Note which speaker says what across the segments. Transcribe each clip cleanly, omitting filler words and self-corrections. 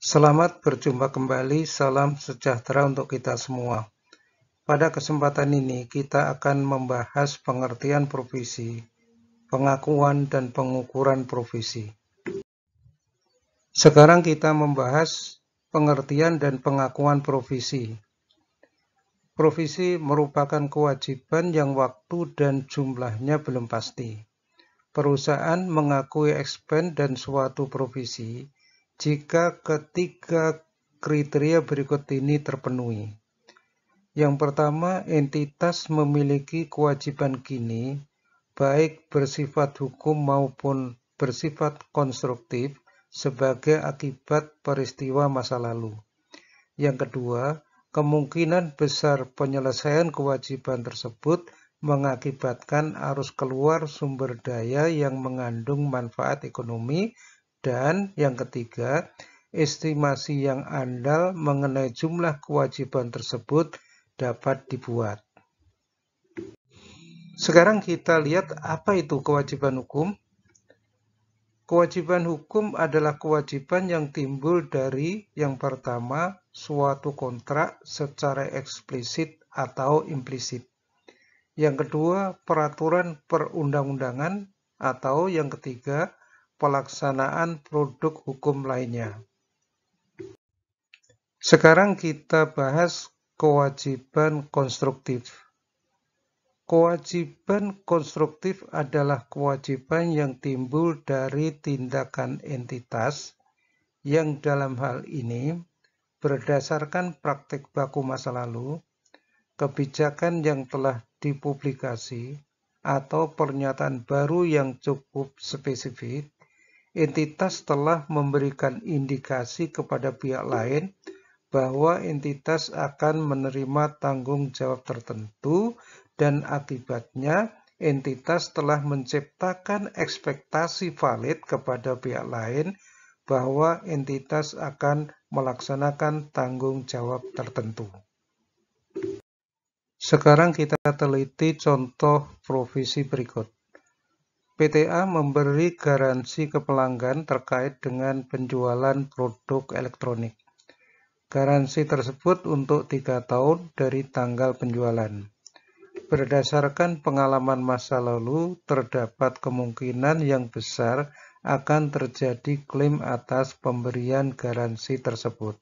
Speaker 1: Selamat berjumpa kembali, salam sejahtera untuk kita semua. Pada kesempatan ini kita akan membahas pengertian provisi, pengakuan dan pengukuran provisi. Sekarang kita membahas pengertian dan pengakuan provisi. Provisi merupakan kewajiban yang waktu dan jumlahnya belum pasti. Perusahaan mengakui expense dan suatu provisi jika ketiga kriteria berikut ini terpenuhi. Yang pertama, entitas memiliki kewajiban kini, baik bersifat hukum maupun bersifat konstruktif, sebagai akibat peristiwa masa lalu. Yang kedua, kemungkinan besar penyelesaian kewajiban tersebut mengakibatkan arus keluar sumber daya yang mengandung manfaat ekonomi. Dan yang ketiga, estimasi yang andal mengenai jumlah kewajiban tersebut dapat dibuat. Sekarang kita lihat apa itu kewajiban hukum. Kewajiban hukum adalah kewajiban yang timbul dari yang pertama, suatu kontrak secara eksplisit atau implisit. Yang kedua, peraturan perundang-undangan, atau yang ketiga, pelaksanaan produk hukum lainnya. Sekarang kita bahas kewajiban konstruktif. Kewajiban konstruktif adalah kewajiban yang timbul dari tindakan entitas yang dalam hal ini berdasarkan praktik baku masa lalu, kebijakan yang telah dipublikasi, atau pernyataan baru yang cukup spesifik. Entitas telah memberikan indikasi kepada pihak lain bahwa entitas akan menerima tanggung jawab tertentu dan akibatnya entitas telah menciptakan ekspektasi valid kepada pihak lain bahwa entitas akan melaksanakan tanggung jawab tertentu. Sekarang kita teliti contoh provisi berikut. PTA memberi garansi ke pelanggan terkait dengan penjualan produk elektronik. Garansi tersebut untuk 3 tahun dari tanggal penjualan. Berdasarkan pengalaman masa lalu, terdapat kemungkinan yang besar akan terjadi klaim atas pemberian garansi tersebut.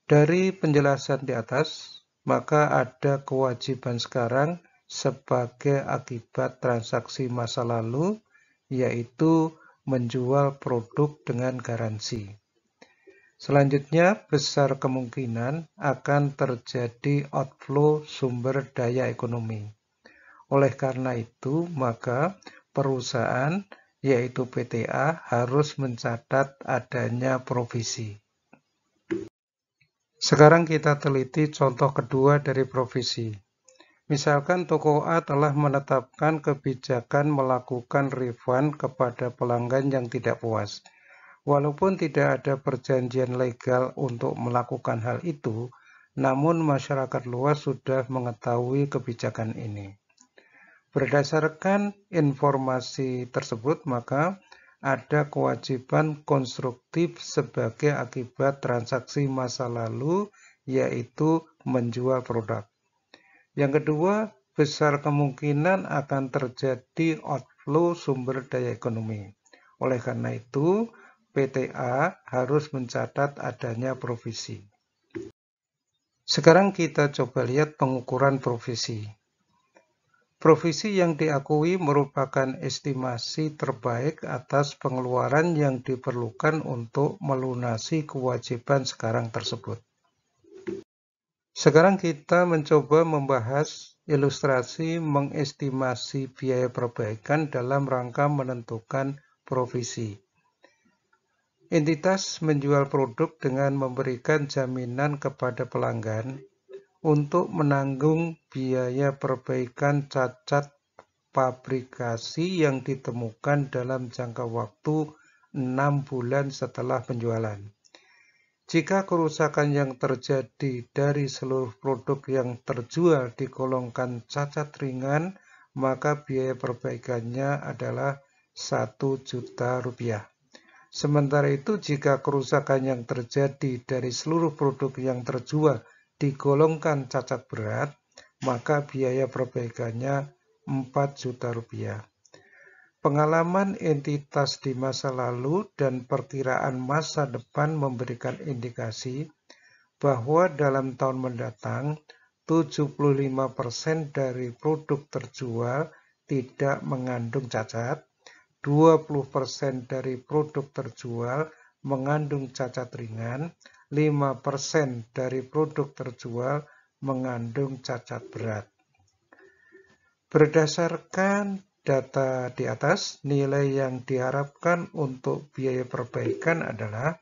Speaker 1: Dari penjelasan di atas, maka ada kewajiban sekarang sebagai akibat transaksi masa lalu, yaitu menjual produk dengan garansi. Selanjutnya, besar kemungkinan akan terjadi outflow sumber daya ekonomi. Oleh karena itu, maka perusahaan, yaitu PTA, harus mencatat adanya provisi. Sekarang kita teliti contoh kedua dari provisi. Misalkan toko A telah menetapkan kebijakan melakukan refund kepada pelanggan yang tidak puas. Walaupun tidak ada perjanjian legal untuk melakukan hal itu, namun masyarakat luas sudah mengetahui kebijakan ini. Berdasarkan informasi tersebut, maka ada kewajiban konstruktif sebagai akibat transaksi masa lalu, yaitu menjual produk. Yang kedua, besar kemungkinan akan terjadi outflow sumber daya ekonomi. Oleh karena itu, PTA harus mencatat adanya provisi. Sekarang kita coba lihat pengukuran provisi. Provisi yang diakui merupakan estimasi terbaik atas pengeluaran yang diperlukan untuk melunasi kewajiban sekarang tersebut. Sekarang kita mencoba membahas ilustrasi mengestimasi biaya perbaikan dalam rangka menentukan provisi. Entitas menjual produk dengan memberikan jaminan kepada pelanggan untuk menanggung biaya perbaikan cacat pabrikasi yang ditemukan dalam jangka waktu 6 bulan setelah penjualan. Jika kerusakan yang terjadi dari seluruh produk yang terjual digolongkan cacat ringan, maka biaya perbaikannya adalah 1 juta rupiah. Sementara itu, jika kerusakan yang terjadi dari seluruh produk yang terjual digolongkan cacat berat, maka biaya perbaikannya 4 juta rupiah. Pengalaman entitas di masa lalu dan perkiraan masa depan memberikan indikasi bahwa dalam tahun mendatang 75% dari produk terjual tidak mengandung cacat, 20% dari produk terjual mengandung cacat ringan, 5% dari produk terjual mengandung cacat berat. Berdasarkan data di atas, nilai yang diharapkan untuk biaya perbaikan adalah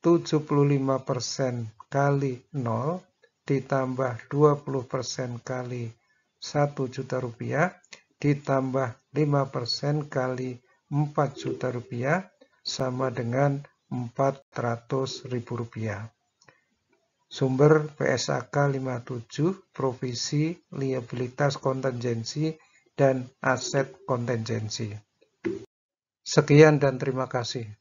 Speaker 1: 75% kali 0 ditambah 20% kali 1 juta rupiah ditambah 5% kali 4 juta rupiah sama dengan 400.000 rupiah. Sumber PSAK 57, Provisi Liabilitas Kontingensi dan Aset Kontingensi. Sekian dan terima kasih.